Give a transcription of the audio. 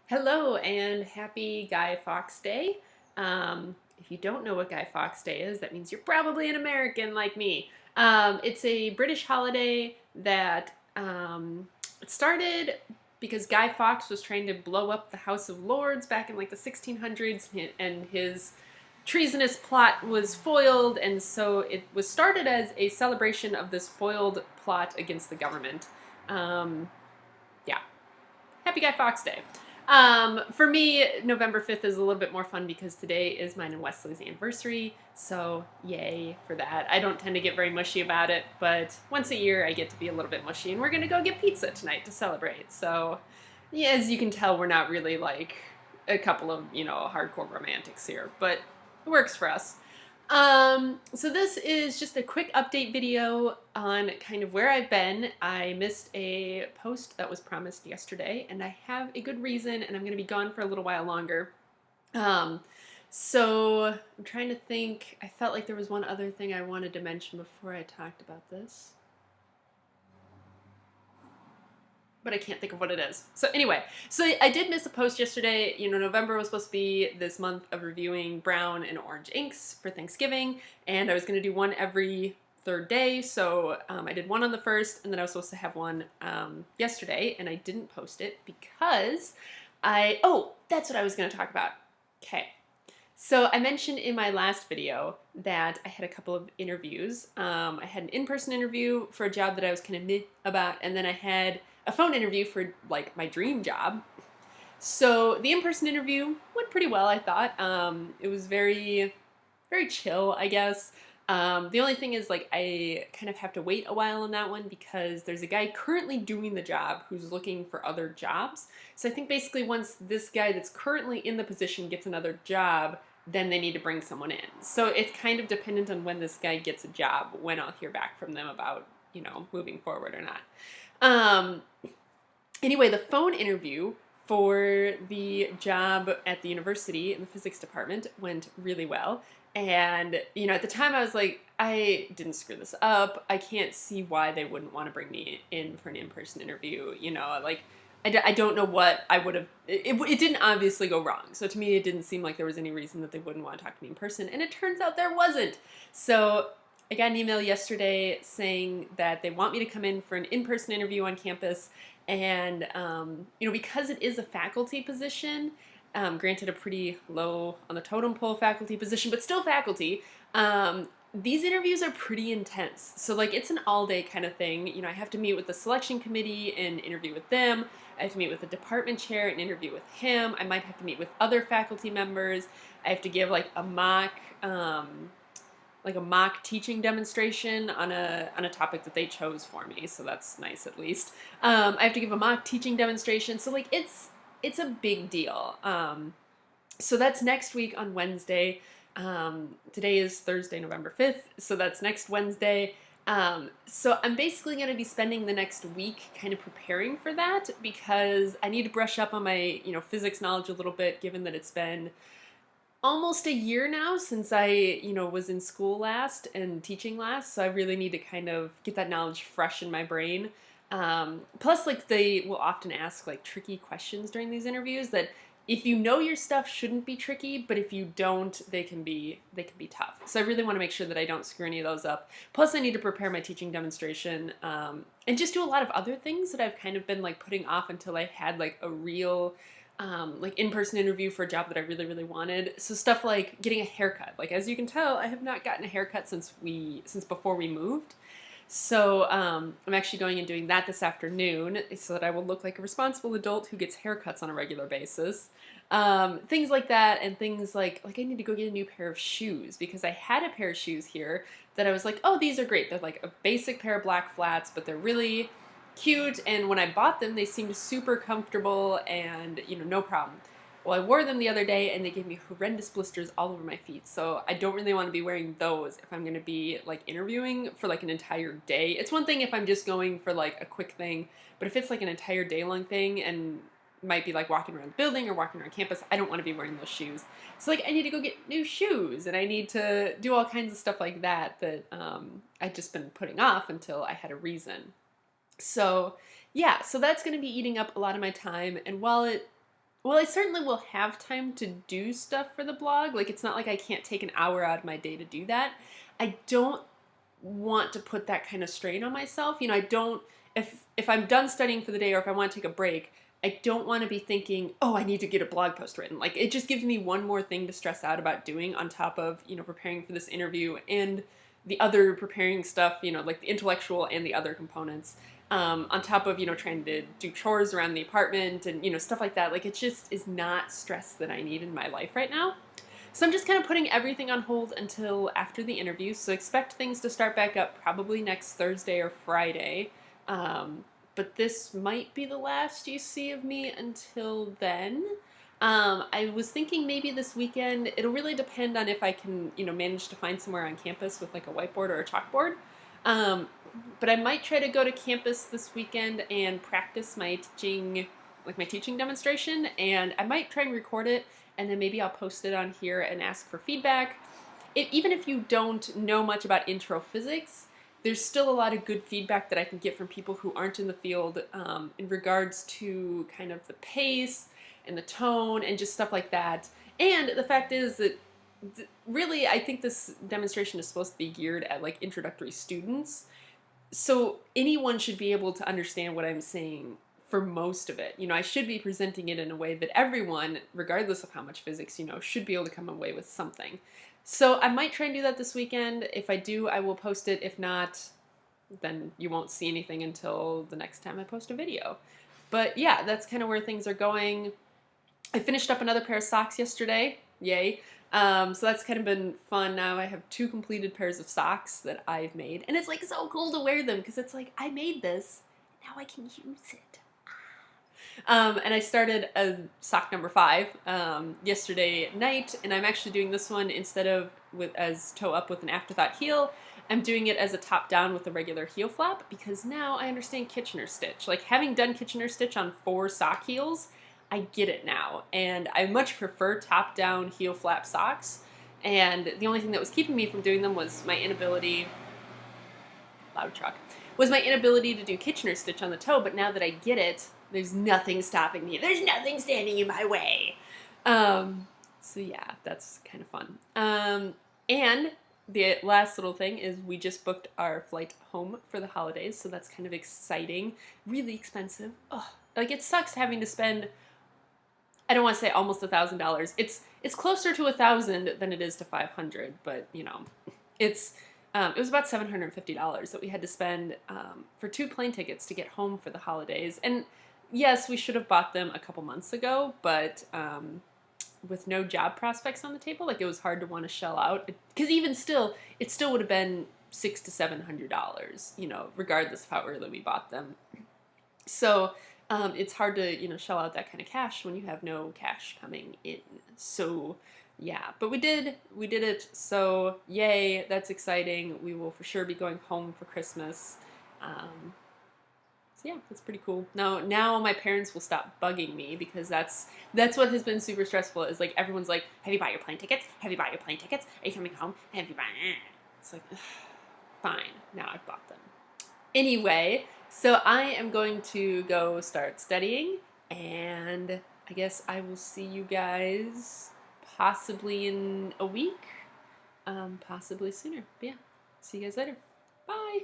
Hello and happy Guy Fawkes Day. If you don't know what Guy Fawkes Day is, that means you're probably an American like me. It's a British holiday that it started because Guy Fawkes was trying to blow up the House of Lords back in like the 1600s, and his treasonous plot was foiled, and so it was started as a celebration of this foiled plot against the government. Um, yeah, Happy Guy Fawkes Day. For me, November 5th is a little bit more fun because today is mine and Wesley's anniversary, so yay for that. I don't tend to get very mushy about it, but once a year I get to be a little bit mushy, and we're gonna go get pizza tonight to celebrate. So, yeah, as you can tell, we're not really like a couple of, hardcore romantics here, but it works for us. So this is just a quick update video on kind of where I've been. I missed a post that was promised yesterday, and I have a good reason, and I'm going to be gone for a little while longer. Um, so I'm trying to think. I felt like there was one other thing I wanted to mention before I talked about this, but I can't think of what it is. So anyway, so I did miss a post yesterday. November was supposed to be this month of reviewing brown and orange inks for Thanksgiving, and I was going to do one every third day. So I did one on the first, and then I was supposed to have one yesterday, and I didn't post it because oh, that's what I was going to talk about. Okay. So I mentioned in my last video that I had a couple of interviews. I had an in-person interview for a job that I was kind of meh about, and then I had a phone interview for like my dream job. So the in-person interview went pretty well, I thought. It was very, very chill, I guess. The only thing is, like, I kind of have to wait a while on that one because there's a guy currently doing the job who's looking for other jobs. So I think basically once this guy that's currently in the position gets another job, then they need to bring someone in. So it's kind of dependent on when this guy gets a job, when I'll hear back from them about, moving forward or not. Um, anyway, the phone interview for the job at the university in the physics department went really well. And, at the time I was like, I didn't screw this up. I can't see why they wouldn't want to bring me in for an in-person interview. Like, I don't know what I would have. It didn't obviously go wrong. So to me, it didn't seem like there was any reason that they wouldn't want to talk to me in person. And it turns out there wasn't. So I got an email yesterday saying that they want me to come in for an in-person interview on campus. And, because it is a faculty position, granted a pretty low on the totem pole faculty position, but still faculty, these interviews are pretty intense. So, like, it's an all-day kind of thing. I have to meet with the selection committee and interview with them. I have to meet with the department chair and interview with him. I might have to meet with other faculty members. I have to give, like, a mock teaching demonstration on a topic that they chose for me, so that's nice at least. I have to give a mock teaching demonstration, so like it's a big deal. So that's next week on Wednesday. Today is Thursday, November 5th, so that's next Wednesday. So I'm basically going to be spending the next week kind of preparing for that because I need to brush up on my physics knowledge a little bit, given that it's been almost a year now since I, was in school last and teaching last, so I really need to kind of get that knowledge fresh in my brain. Plus, like, they will often ask, like, tricky questions during these interviews that if you know your stuff shouldn't be tricky, but if you don't, they can be tough. So I really want to make sure that I don't screw any of those up. Plus, I need to prepare my teaching demonstration, and just do a lot of other things that I've kind of been, like, putting off until I had, like, a real like in-person interview for a job that I really, really wanted. So stuff like getting a haircut. Like, as you can tell, I have not gotten a haircut since before we moved. So I'm actually going and doing that this afternoon so that I will look like a responsible adult who gets haircuts on a regular basis. Things like that, and things like I need to go get a new pair of shoes because I had a pair of shoes here that I was like, oh, these are great. They're like a basic pair of black flats, but they're really cute, and when I bought them, they seemed super comfortable and, no problem. Well, I wore them the other day, and they gave me horrendous blisters all over my feet, so I don't really want to be wearing those if I'm going to be, like, interviewing for, like, an entire day. It's one thing if I'm just going for, like, a quick thing, but if it's, like, an entire day-long thing and might be, like, walking around the building or walking around campus, I don't want to be wearing those shoes. So, like, I need to go get new shoes, and I need to do all kinds of stuff like that I'd just been putting off until I had a reason. So, yeah, so that's going to be eating up a lot of my time, and while it Well, I certainly will have time to do stuff for the blog. Like, it's not like I can't take an hour out of my day to do that. I don't want to put that kind of strain on myself. You know, I don't, if I'm done studying for the day or if I want to take a break, I don't want to be thinking, oh, I need to get a blog post written. Like, it just gives me one more thing to stress out about doing on top of, you know, preparing for this interview and the other preparing stuff, you know, like the intellectual and the other components. On top of, you know, trying to do chores around the apartment and, you know, stuff like that. Like, it just is not stress that I need in my life right now. So I'm just kind of putting everything on hold until after the interview. So expect things to start back up probably next Thursday or Friday. But this might be the last you see of me until then. I was thinking maybe this weekend. It'll really depend on if I can, you know, manage to find somewhere on campus with like a whiteboard or a chalkboard. But I might try to go to campus this weekend and practice my teaching, like my teaching demonstration, and I might try and record it, and then maybe I'll post it on here and ask for feedback. Even if you don't know much about intro physics, there's still a lot of good feedback that I can get from people who aren't in the field in regards to kind of the pace and the tone and just stuff like that. And the fact is that really, I think this demonstration is supposed to be geared at like introductory students. So anyone should be able to understand what I'm saying for most of it. You know, I should be presenting it in a way that everyone, regardless of how much physics you know, should be able to come away with something. So I might try and do that this weekend. If I do, I will post it. If not, then you won't see anything until the next time I post a video. But yeah, that's kind of where things are going. I finished up another pair of socks yesterday. Yay. So that's kind of been fun. Now I have 2 completed pairs of socks that I've made. And it's like so cool to wear them because it's like, I made this, now I can use it. And I started a sock number 5 yesterday night, and I'm actually doing this one instead of as toe up with an afterthought heel. I'm doing it as a top down with a regular heel flap because now I understand Kitchener stitch. Like, having done Kitchener stitch on 4 sock heels, I get it now, and I much prefer top-down heel flap socks, and the only thing that was keeping me from doing them was my inability, loud truck, was my inability to do Kitchener stitch on the toe, but now that I get it, there's nothing stopping me. There's nothing standing in my way. So yeah, that's kind of fun. And the last little thing is we just booked our flight home for the holidays, so that's kind of exciting. Really expensive. Ugh. Like, it sucks having to spend, I don't want to say almost $1,000. It's closer to 1,000 than it is to 500, but you know, it was about $750 that we had to spend for 2 plane tickets to get home for the holidays. And yes, we should have bought them a couple months ago, but with no job prospects on the table, like, it was hard to want to shell out. Because even still, it still would have been $600 to $700, you know, regardless of how early we bought them. So it's hard to, you know, shell out that kind of cash when you have no cash coming in. So yeah, but we did it. So yay, that's exciting. We will for sure be going home for Christmas. So yeah, that's pretty cool. Now my parents will stop bugging me because that's what has been super stressful. Is like, everyone's like, have you bought your plane tickets? Have you bought your plane tickets? Are you coming home? Have you bought? It's like, ugh, fine. Now I've bought them. Anyway, so I am going to go start studying, and I guess I will see you guys possibly in a week, possibly sooner. But yeah, see you guys later. Bye!